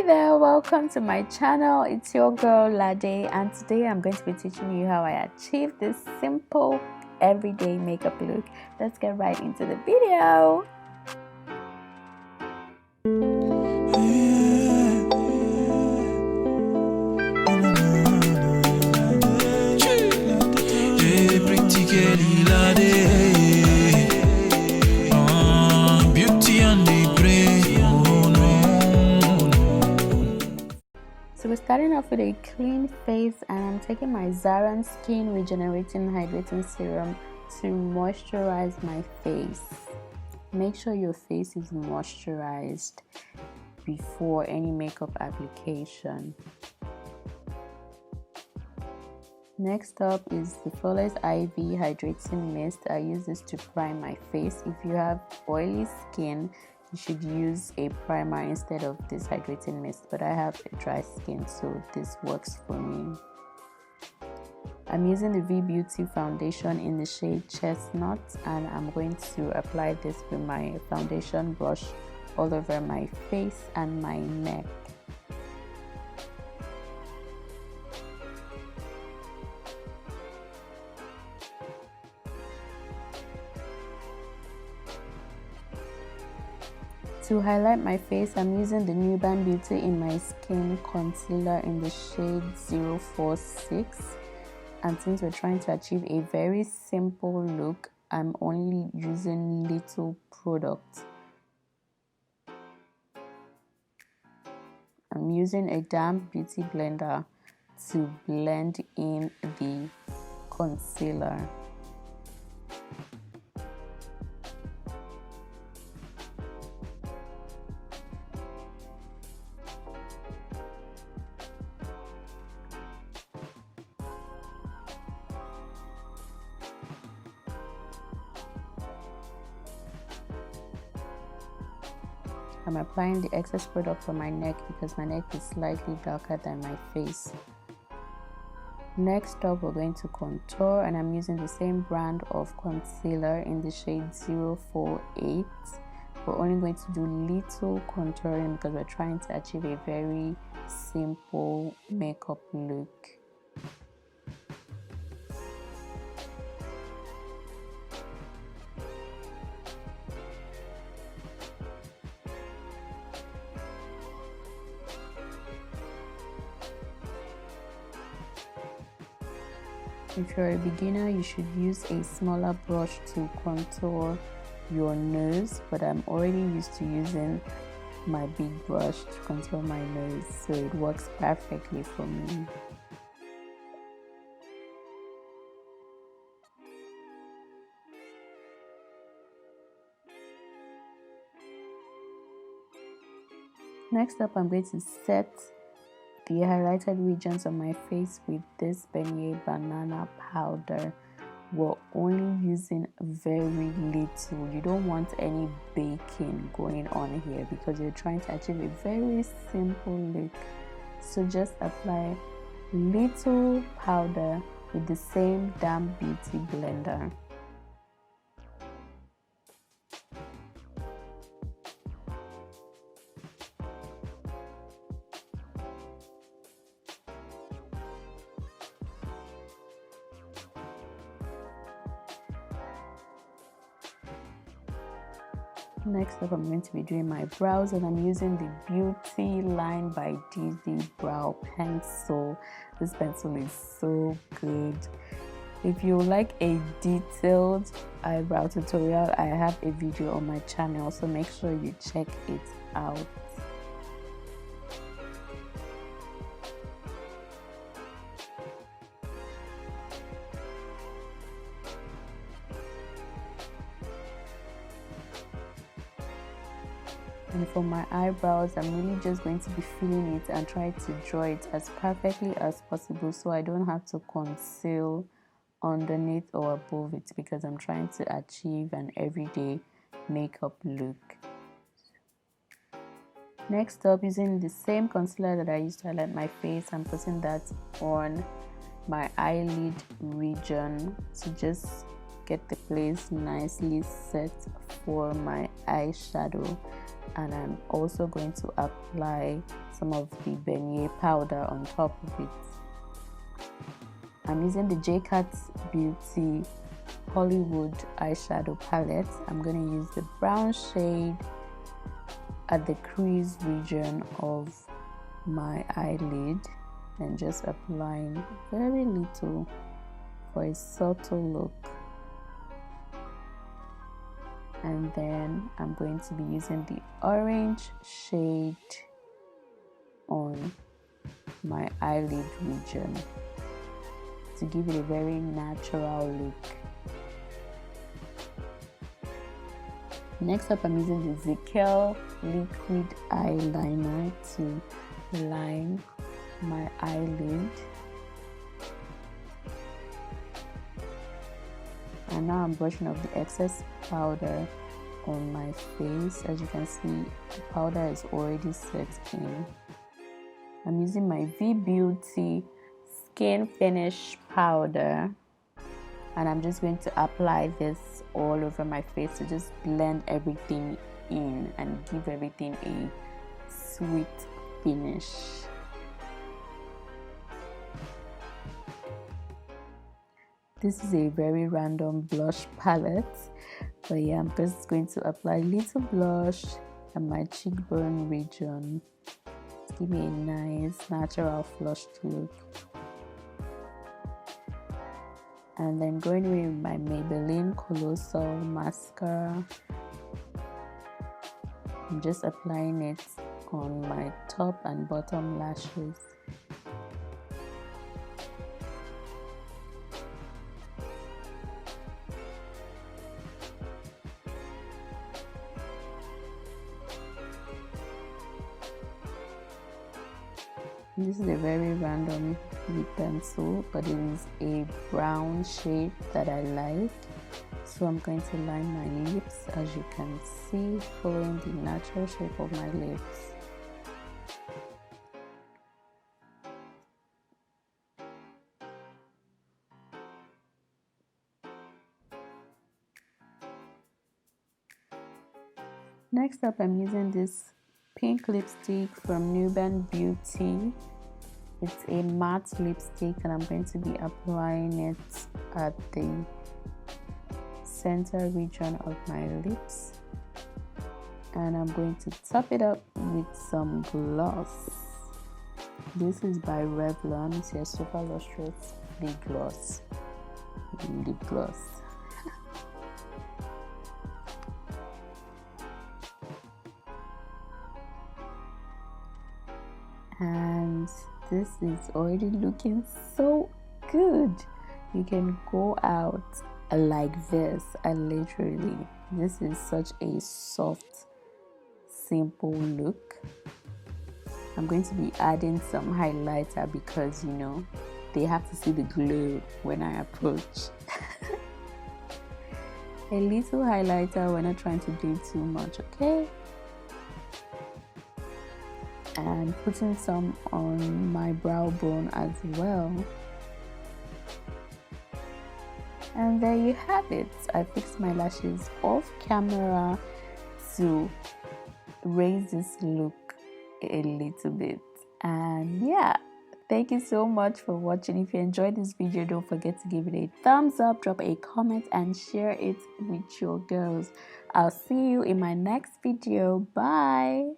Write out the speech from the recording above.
there, welcome to my channel. It's your girl Lade, and today I'm going to be teaching you how I achieve this simple everyday makeup look. Let's get right into the video. So we're starting off with a clean face, and I'm taking my Zaron Skin Regenerating Hydrating Serum to moisturize my face. Make sure your face is moisturized before any makeup application. Next up is the Flawless IV Hydrating Mist. I use this to prime my face. If you have oily skin, you should use a primer instead of this hydrating mist, but I have a dry skin, so this works for me. I'm using the Vee Beauty foundation in the shade Chestnut, and I'm going to apply this with my foundation brush all over my face and my neck. To highlight my face, I'm using the Nuban Beauty in My Skin concealer in the shade 046. And since we're trying to achieve a very simple look, I'm only using little product. I'm using a damp beauty blender to blend in the concealer. I'm applying the excess product on my neck because my neck is slightly darker than my face. Next up, we're going to contour, and I'm using the same brand of concealer in the shade 048. We're only going to do little contouring because we're trying to achieve a very simple makeup look. If you're a beginner, you should use a smaller brush to contour your nose, but I'm already used to using my big brush to contour my nose, so it works perfectly for me. Next up, I'm going to set the highlighted regions on my face with this Beignet banana powder. We're only using very little. You don't want any baking going on here because you're trying to achieve a very simple look. So just apply little powder with the same damp beauty blender. Next up, I'm going to be doing my brows, and I'm using the Beautyline by Didi Brow pencil. This pencil is so good. If you like a detailed eyebrow tutorial, I have a video on my channel, so make sure you check it out. And for my eyebrows, I'm really just going to be filling it and try to draw it as perfectly as possible so I don't have to conceal underneath or above it, because I'm trying to achieve an everyday makeup look. Next up, using the same concealer that I used to highlight my face, I'm putting that on my eyelid region to just get the place nicely set for my eyeshadow, and I'm also going to apply some of the beignet powder on top of it. I'm using the Jcat Beauty Hollywood eyeshadow palette. I'm going to use the brown shade at the crease region of my eyelid and just applying very little for a subtle look. And then I'm going to be using the orange shade on my eyelid region to give it a very natural look. Next up, I'm using the Zikel liquid eyeliner to line my eyelid. And now I'm brushing off the excess powder on my face. As you can see, the powder is already set in. I'm using my Vee Beauty Skin Finish powder, and I'm just going to apply this all over my face to just blend everything in and give everything a sweet finish. This is a very random blush palette, but yeah, I'm just going to apply little blush at my cheekbone region to give me a nice natural flushed look. And then going in with my Maybelline Colossal mascara, I'm just applying it on my top and bottom lashes. This is a very random lip pencil, but it is a brown shade that I like. So I'm going to line my lips, as you can see, following the natural shape of my lips. Next up, I'm using this pink lipstick from Nuban Beauty. It's a matte lipstick, and I'm going to be applying it at the center region of my lips, and I'm going to top it up with some gloss. This is by Revlon. It's a super lustrous lip gloss. And this is already looking so good. You can go out like this, and literally, this is such a soft, simple look. I'm going to be adding some highlighter because, you know, they have to see the glow when I approach. A little highlighter, we're not trying to do too much, okay? And putting some on my brow bone as well. And there you have it. I fixed my lashes off camera to raise this look a little bit. And yeah, thank you so much for watching. If you enjoyed this video, don't forget to give it a thumbs up, drop a comment, and share it with your girls. I'll see you in my next video. Bye.